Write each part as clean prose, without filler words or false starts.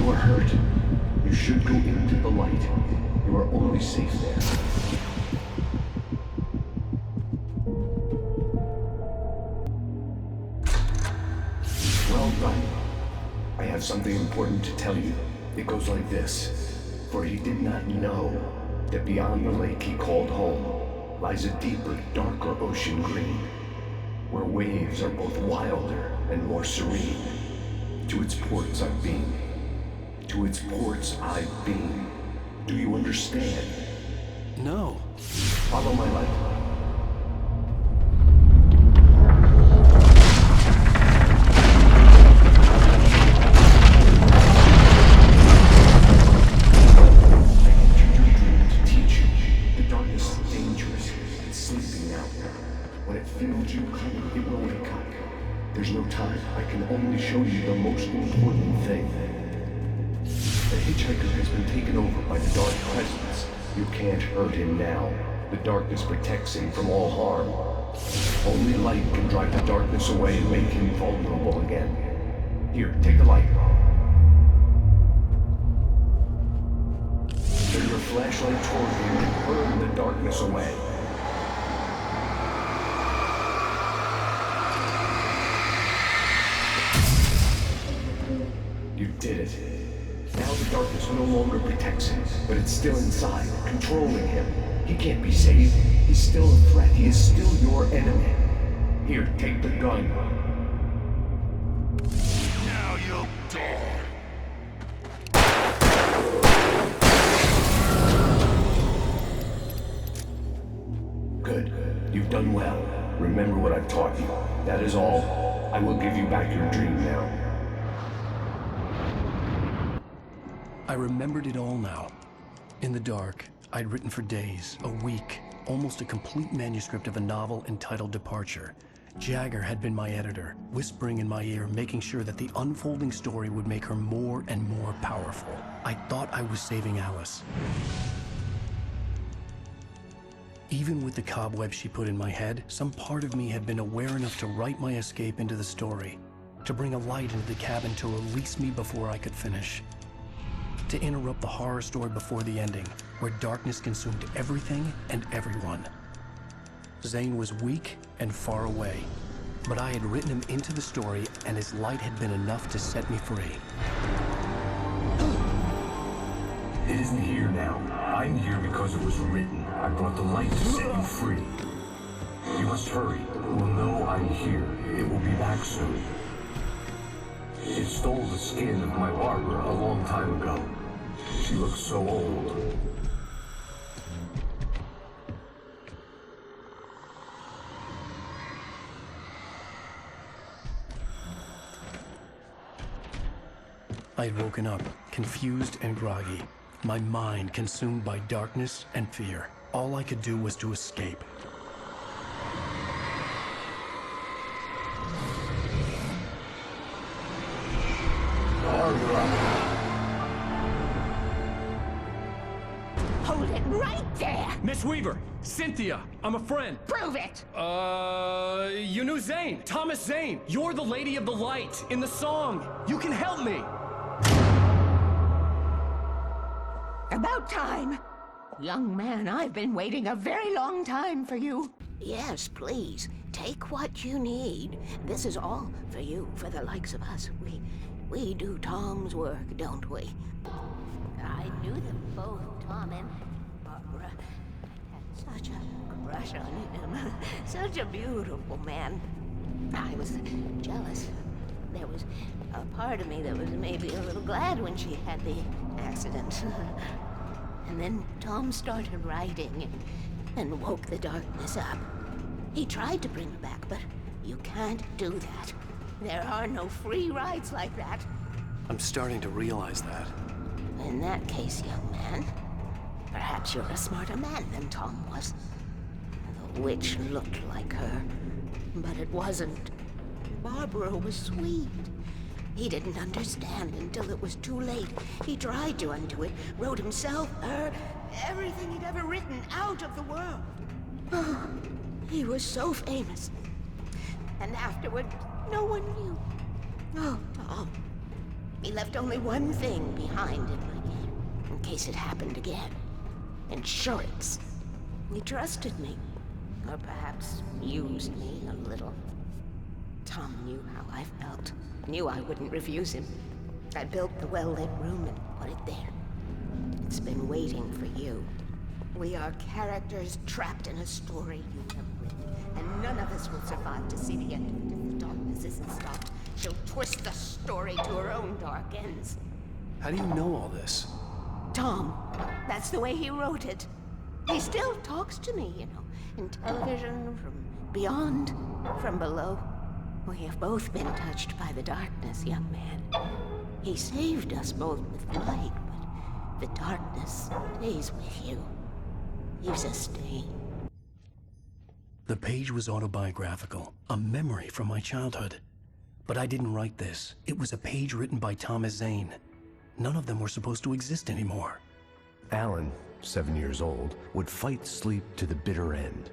you are hurt, you should go into the light. You are only safe there. Well done. I have something important to tell you. It goes like this. For he did not know that beyond the lake he called home lies a deeper, darker ocean green, where waves are both wilder and more serene. To its ports I've been. To its ports I've been. Do you understand? No. Follow my light. There's no time. I can only show you the most important thing. The hitchhiker has been taken over by the dark presence. You can't hurt him now. The darkness protects him from all harm. Only light can drive the darkness away and make him vulnerable again. Here, take the light. Turn your flashlight toward him and burn the darkness away. You did it. Now the darkness no longer protects him, but it's still inside, controlling him. He can't be saved. He's still a threat. He is still your enemy. Here, take the gun. Now you'll die. Good. You've done well. Remember what I've taught you. That is all. I will give you back your dream now. I remembered it all now. In the dark, I'd written for days, a week, almost a complete manuscript of a novel entitled Departure. Jagger had been my editor, whispering in my ear, making sure that the unfolding story would make her more and more powerful. I thought I was saving Alice. Even with the cobwebs she put in my head, some part of me had been aware enough to write my escape into the story, to bring a light into the cabin to release me before I could finish. To interrupt the horror story before the ending, where darkness consumed everything and everyone. Zane was weak and far away, but I had written him into the story, and his light had been enough to set me free. It isn't here now. I'm here because it was written. I brought the light to set you free. You must hurry. It will know I'm here. It will be back soon. It stole the skin of my Barbara a long time ago. She looks so old. I had woken up, confused and groggy, my mind consumed by darkness and fear. All I could do was to escape. Hold it right there! Miss Weaver! Cynthia! I'm a friend! Prove it! You knew Zane! Thomas Zane! You're the Lady of the Light in the song! You can help me! About time! Young man, I've been waiting a very long time for you. Yes, please. Take what you need. This is all for you, for the likes of us. We do Tom's work, don't we? I knew them both, Tom and Barbara. I had such a crush on him. Such a beautiful man. I was jealous. There was a part of me that was maybe a little glad when she had the accident. And then Tom started writing and woke the darkness up. He tried to bring her back, but you can't do that. There are no free rides like that. I'm starting to realize that. In that case, young man, perhaps you're a smarter man than Tom was. The witch looked like her, but it wasn't. Barbara was sweet. He didn't understand until it was too late. He tried to undo it, wrote himself, her, everything he'd ever written out of the world. Oh, he was so famous. And afterward, no one knew. Oh, Tom, He left only one thing behind in case it happened again. Insurance. He trusted me. Or perhaps used me a little. Tom knew how I felt. Knew I wouldn't refuse him. I built the well-lit room and put it there. It's been waiting for you. We are characters trapped in a story you have written, and none of us will survive to see the end of it if the darkness isn't stopped. She'll twist the story to her own dark ends. How do you know all this? Tom, that's the way he wrote it. He still talks to me, in television, from beyond, from below. We have both been touched by the darkness, young man. He saved us both with light, but the darkness stays with you. Leaves a stain. The page was autobiographical, a memory from my childhood. But I didn't write this. It was a page written by Thomas Zane. None of them were supposed to exist anymore. Alan, 7 years old, would fight sleep to the bitter end.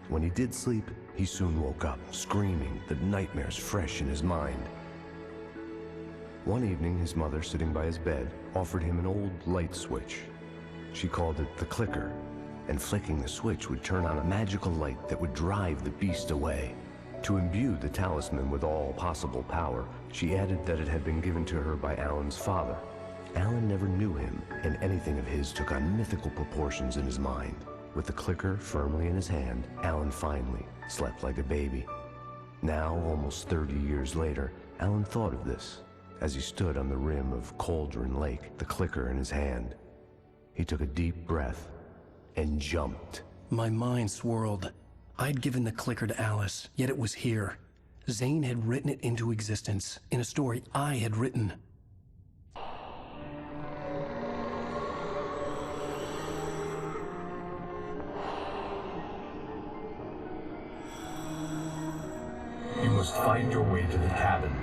When he did sleep, he soon woke up, screaming, the nightmares fresh in his mind. One evening, his mother, sitting by his bed, offered him an old light switch. She called it the clicker, and flicking the switch would turn on a magical light that would drive the beast away. To imbue the talisman with all possible power, she added that it had been given to her by Alan's father. Alan never knew him, and anything of his took on mythical proportions in his mind. With the clicker firmly in his hand, Alan finally slept like a baby. Now, almost 30 years later, Alan thought of this as he stood on the rim of Cauldron Lake, the clicker in his hand. He took a deep breath and jumped. My mind swirled. I'd given the clicker to Alice, yet it was here. Zane had written it into existence, in a story I had written. You must find your way to the cabin.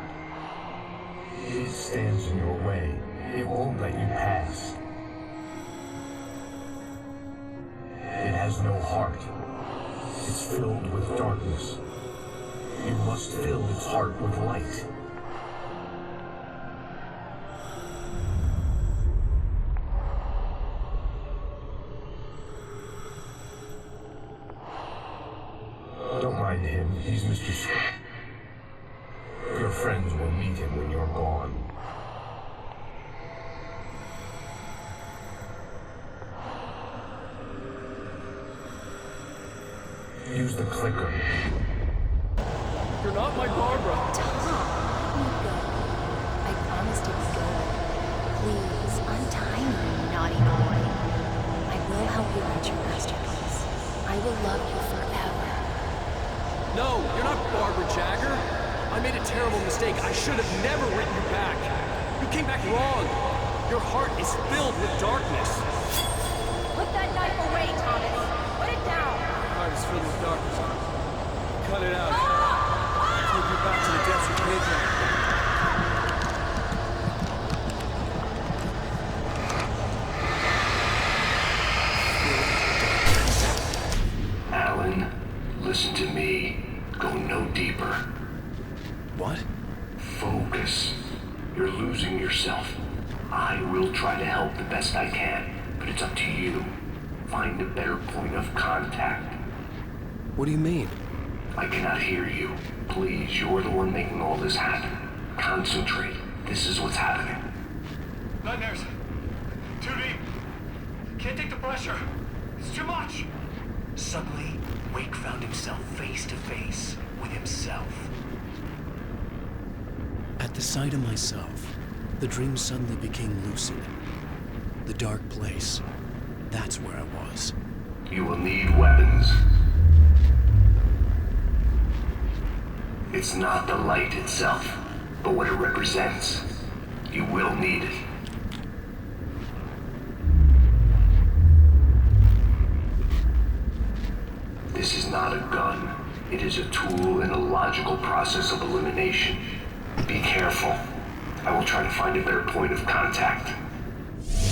It stands in your way. It won't let you pass. It has no heart. It's filled with darkness. You must fill its heart with light. Don't mind him. He's Mr. Your friends will meet him when you're gone. Use the clicker. You're not my Barbara. Tom, let me go. I promised to be good. Please, untie me, you naughty boy. I will help you write your masterpiece. I will love you forever. No, you're not Barbara Jagger. I made a terrible mistake. I should have never written you back. You came back wrong. Your heart is filled with darkness. Put that knife away, Thomas. Put it down. Your heart is filled with darkness. Cut it out. Take you back to the depths you came from. Alan, listen to me. Go no deeper. What? Focus. You're losing yourself. I will try to help the best I can, but it's up to you. Find a better point of contact. What do you mean? I cannot hear you. Please, you're the one making all this happen. Concentrate. This is what's happening. Nightmares. Too deep. Can't take the pressure. It's too much. Suddenly, Wake found himself face to face with himself. At the sight of myself, the dream suddenly became lucid. The dark place. That's where I was. You will need weapons. It's not the light itself, but what it represents. You will need it. This is not a gun. It is a tool in a logical process of elimination. Be careful. I will try to find a better point of contact.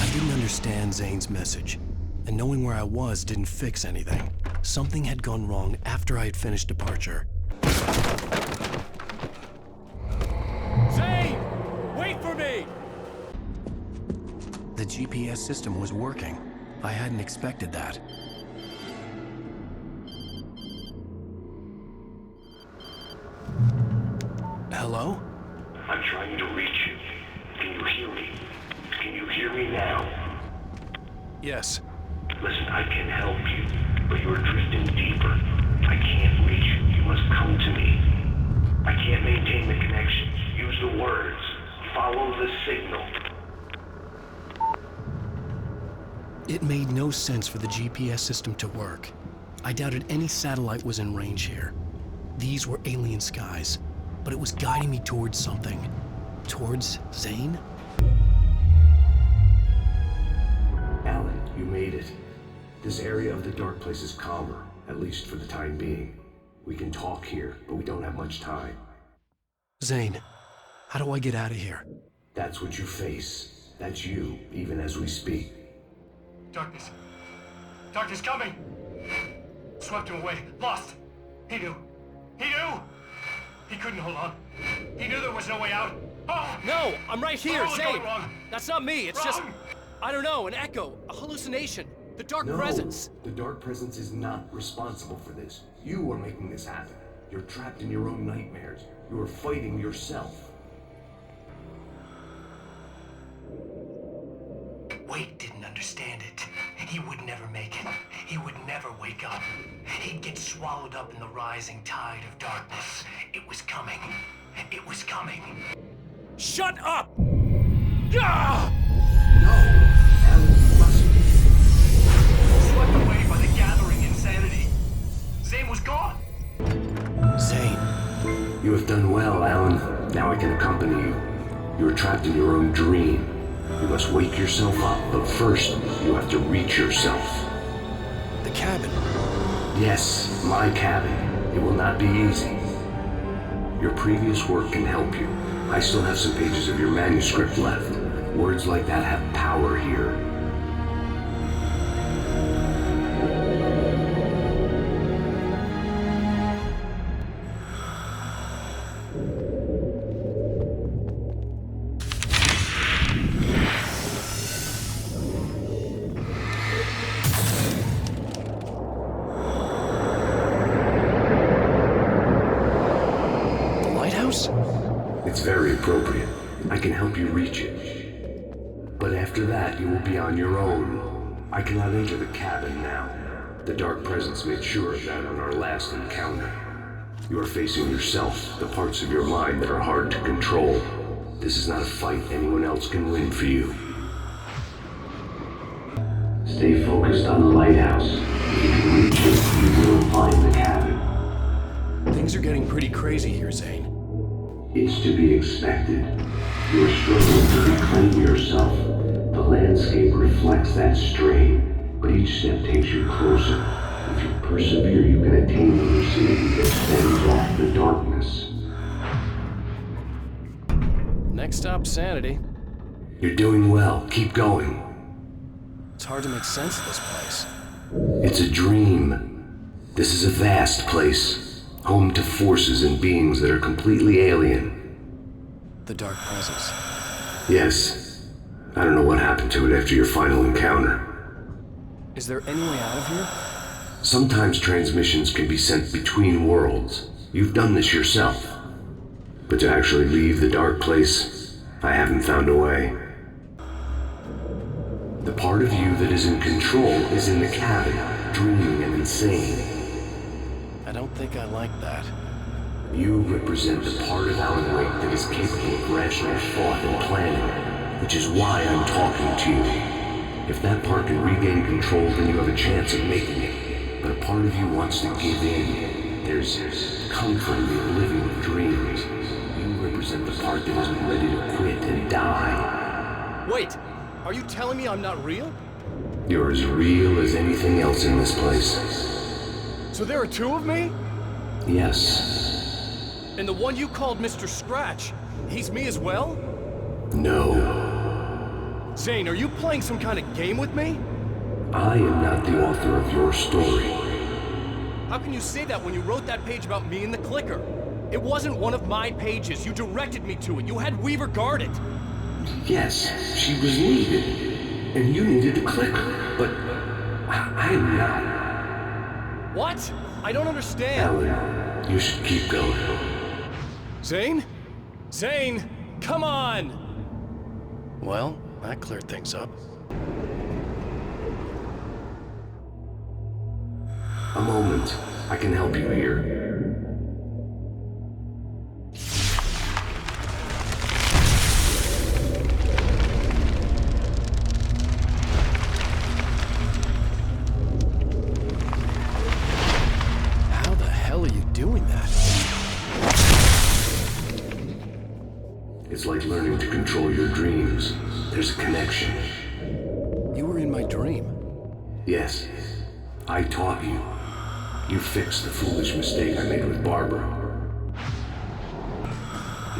I didn't understand Zane's message, and knowing where I was didn't fix anything. Something had gone wrong after I had finished Departure. Zane! Wait The GPS system was working. I hadn't expected that. Hello? I'm trying to reach you. Can you hear me? Can you hear me now? Yes. Listen, I can help you, but you're drifting deeper. I can't reach you. You must come to me. I can't maintain the connection. Use the words. Follow the signal. It made no sense for the GPS system to work. I doubted any satellite was in range here. These were alien skies, but it was guiding me towards something. Towards Zane? Alan, you made it. This area of the dark place is calmer, at least for the time being. We can talk here, but we don't have much time. Zane, how do I get out of here? That's what you face. That's you, even as we speak. Darkness. Darkness coming! Swept him away. Lost. He knew. He knew! He couldn't hold on. He knew there was no way out. Oh! No, I'm right here, Oh, Zane. going wrong. That's not me. It's just, Wrong. I don't know, an echo, a hallucination. The dark No, presence. the dark presence is not responsible for this. You are making this happen. You're trapped in your own nightmares. You are fighting yourself. Wade didn't understand it. He would never make it. He would never wake up. He'd get swallowed up in the rising tide of darkness. It was coming. It was coming. Shut up! Ah! Alan, you mustn't. Swept away by the gathering insanity. Zane was gone. Zane. You have done well, Alan. Now I can accompany you. You are trapped in your own dream. You must wake yourself up, but first, you have to reach yourself. The cabin. Yes, my cabin. It will not be easy. Your previous work can help you. I still have some pages of your manuscript left. Words like that have power here. It's very appropriate. I can help you reach it. But after that, you will be on your own. I cannot enter the cabin now. The dark presence made sure of that on our last encounter. You are facing yourself, the parts of your mind that are hard to control. This is not a fight anyone else can win for you. Stay focused on the lighthouse. If you can reach it, you will find the cabin. Things are getting pretty crazy here, Zane. It's to be expected. You are struggling to reclaim yourself. The landscape reflects that strain, but each step takes you closer. If you persevere, you can attain the lucidity that stands off the darkness. Next stop, sanity. You're doing well. Keep going. It's hard to make sense of this place. It's a dream. This is a vast place, home to forces and beings that are completely alien. The dark presence. Yes. I don't know what happened to it after your final encounter. Is there any way out of here? Sometimes transmissions can be sent between worlds. You've done this yourself. But to actually leave the dark place, I haven't found a way. The part of you that is in control is in the cabin, dreaming and insane. I don't think I like that. You represent the part of Alan Wake that is capable of rational thought and planning, which is why I'm talking to you. If that part can regain control, then you have a chance of making it. But a part of you wants to give in. There's comfort in the living of dreams. You represent the part that isn't ready to quit and die. Wait, are you telling me I'm not real? You're as real as anything else in this place. So there are two of me? Yes. And the one you called Mr. Scratch, he's me as well? No. Zane, are you playing some kind of game with me? I am not the author of your story. How can you say that when you wrote that page about me and the clicker? It wasn't one of my pages. You directed me to it. You had Weaver guard it. Yes, she was needed. and you needed to click, but I'm not. What? I don't understand. Alan, you should keep going. Zane? Zane, come on! Well, that cleared things up. A moment. I can help you here. How the hell are you doing that? It's like learning to control your dreams. There's a connection. You were in my dream. Yes, I taught you. You fixed the foolish mistake I made with Barbara.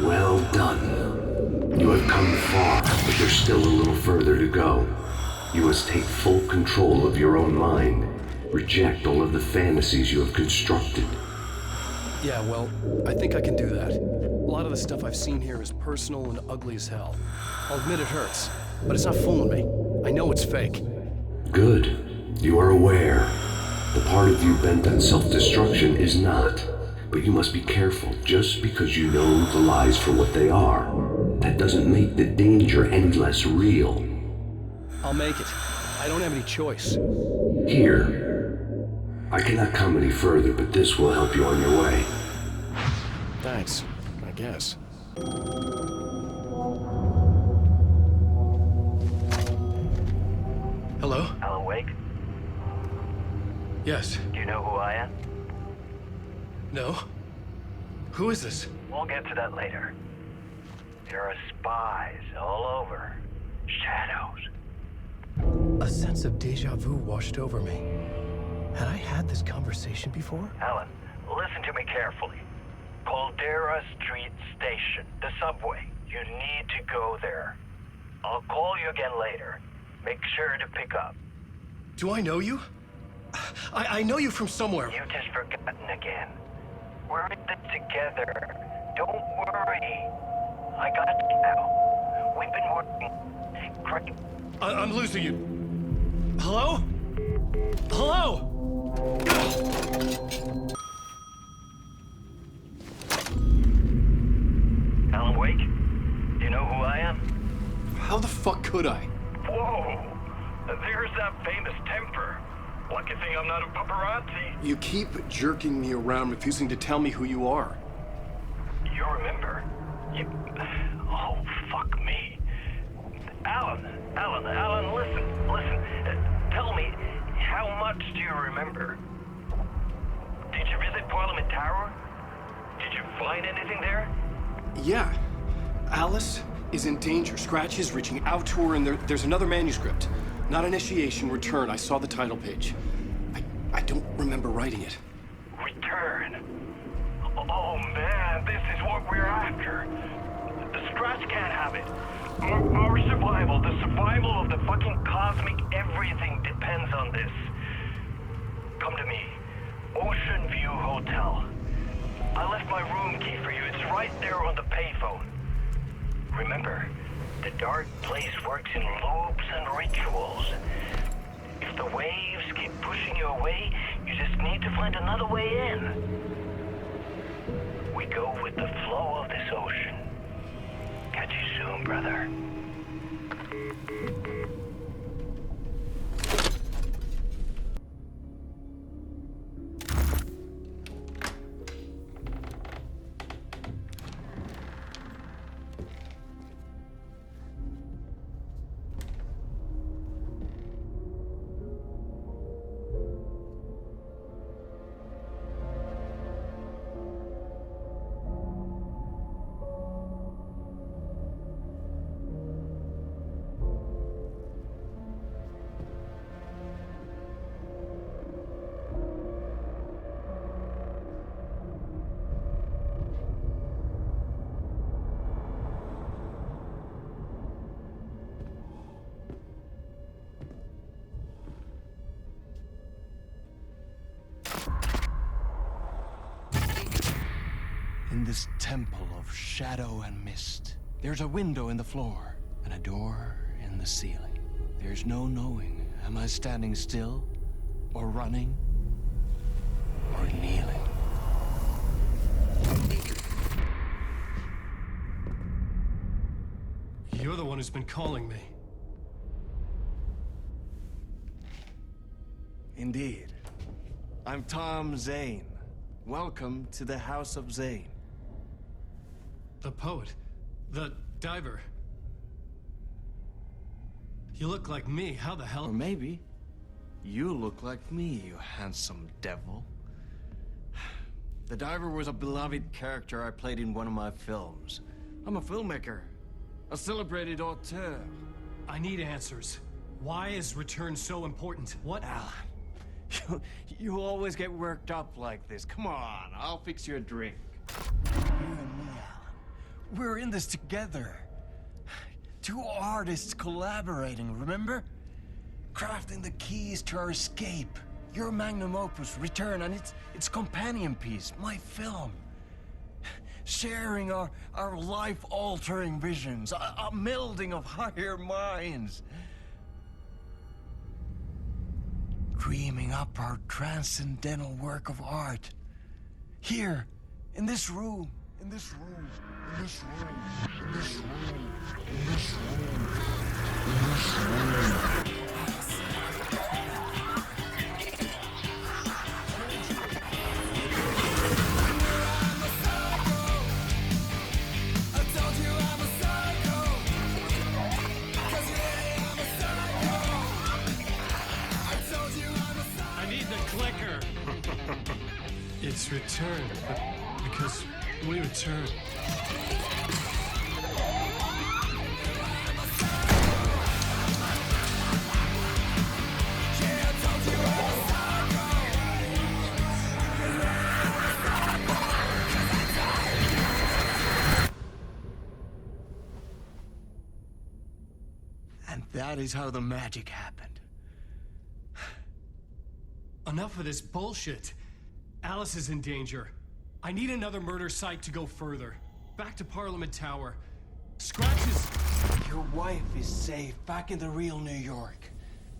Well done. You have come far, but there's still a little further to go. You must take full control of your own mind. Reject all of the fantasies you have constructed. Yeah, well, I think I can do that. A lot of the stuff I've seen here is personal and ugly as hell. I'll admit it hurts, but it's not fooling me. I know it's fake. Good. You are aware. The part of you bent on self-destruction is not. But you must be careful. Just because you know the lies for what they are, that doesn't make the danger any less real. I'll make it. I don't have any choice. Here. I cannot come any further, but this will help you on your way. Thanks, I guess. Hello? Alan Wake, Yes. do you know who I am? No? Who is this? We'll get to that later. There are spies all over. Shadows. A sense of deja vu washed over me. Had I had this conversation before? Alan, listen to me carefully. Caldera Street Station, the subway. You need to go there. I'll call you again later. Make sure to pick up. Do I know you? I know you from somewhere. You just forgotten again. We're in this together. Don't worry. I got you now. We've been working. Great. I'm losing you. Hello? Hello? Alan Wake, do you know who I am? How the fuck could I? Whoa! There's that famous temper. Lucky thing I'm not a paparazzi. You keep jerking me around, refusing to tell me who you are. You remember? You... Oh, fuck me. Alan, listen. Tell me, how much do you remember? Did you visit Parliament Tower? Did you find anything there? Yeah. Alice is in danger. Scratch is reaching out to her, and there's another manuscript. Not initiation, return. I saw the title page. I don't remember writing it. Return. Oh man, this is what we're after. The Scratch can't have it. Our survival, the survival of the fucking cosmic everything depends on this. Come to me. Ocean View Hotel. I left my room key for you. It's right there on the payphone. Remember, the dark place works in loops and rituals. If the waves keep pushing you away, you just need to find another way in. We go with the flow of this ocean. Catch you soon, brother. In this temple of shadow and mist, there's a window in the floor and a door in the ceiling. There's no knowing. Am I standing still? Or running? Or kneeling? You're the one who's been calling me. Indeed. I'm Tom Zane. Welcome to the House of Zane. The poet. The diver. You look like me. How the hell? Or maybe you look like me, you handsome devil. The diver was a beloved character I played in one of my films. I'm a filmmaker, a celebrated auteur. I need answers. Why is Return so important? What? Alan, you always get worked up like this. Come on, I'll fix you a drink. You and me, Alan. We're in this together. Two artists collaborating, remember? Crafting the keys to our escape. Your magnum opus, Return, and its companion piece, my film. Sharing our life-altering visions, a melding of higher minds. Dreaming up our transcendental work of art. Here, in this room, in this room, in this room, in this room, in this room, in this room. It's Return, because we return. And that is how the magic happened. Enough of this bullshit. Alice is in danger. I need another murder site to go further. Back to Parliament Tower. Scratch is... Your wife is safe, back in the real New York.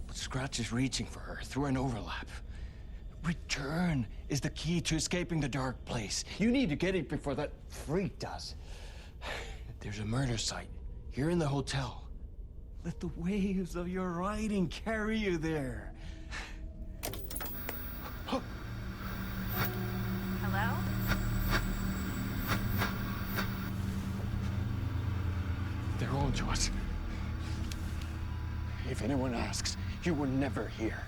But Scratch is reaching for her through an overlap. Return is the key to escaping the dark place. You need to get it before that freak does. There's a murder site here in the hotel. Let the waves of your writing carry you there. Hello? They're on to us. If anyone asks, you were never here.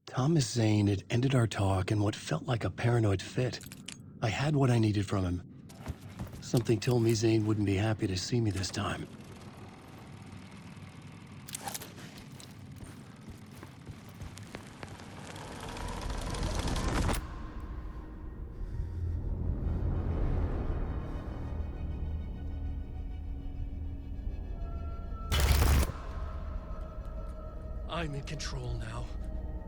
Thomas Zane had ended our talk in what felt like a paranoid fit. I had what I needed from him. Something told me Zane wouldn't be happy to see me this time. I'm in control now.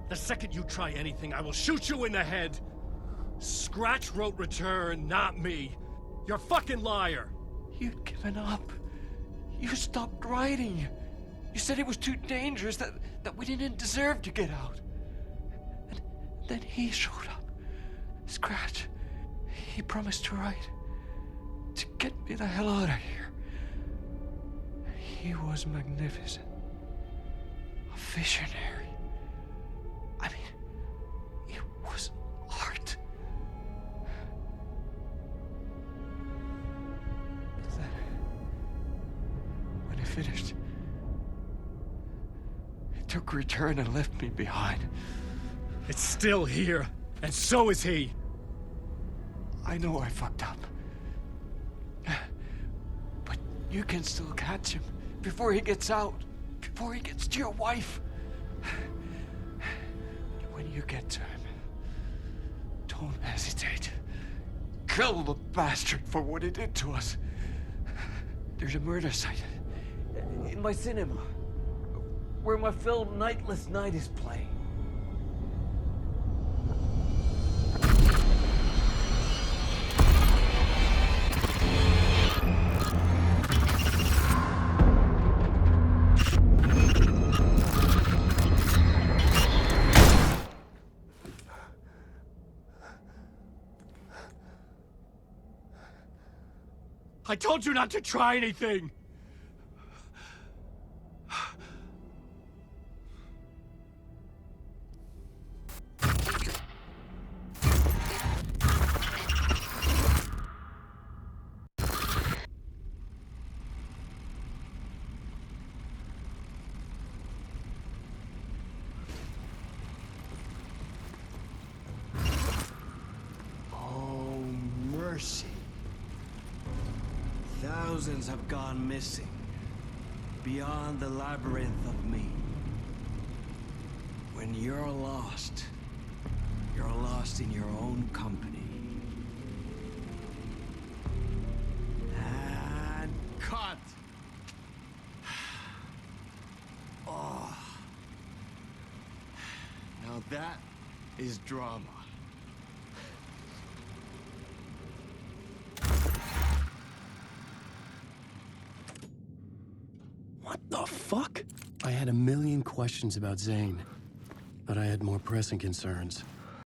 The second you try anything, I will shoot you in the head! Scratch wrote Return, not me. You're a fucking liar! You'd given up. You stopped writing. You said it was too dangerous, that we didn't deserve to get out. And then he showed up. Scratch. He promised to write. To get me the hell out of here. He was magnificent. A visionary. I mean, it was art. Then, when he finished, he took Return and left me behind. It's still here, and so is he. I know I fucked up. But you can still catch him before he gets out, before he gets to your wife. When you get to him, don't hesitate. Kill the bastard for what he did to us. There's a murder site in my cinema where my film Nightless Night is playing. I told you not to try anything! Oh, mercy. Thousands have gone missing. Beyond the labyrinth of me. When you're lost in your own company. And cut! Oh. Now that is drama. What the fuck? I had a million questions about Zane, but I had more pressing concerns.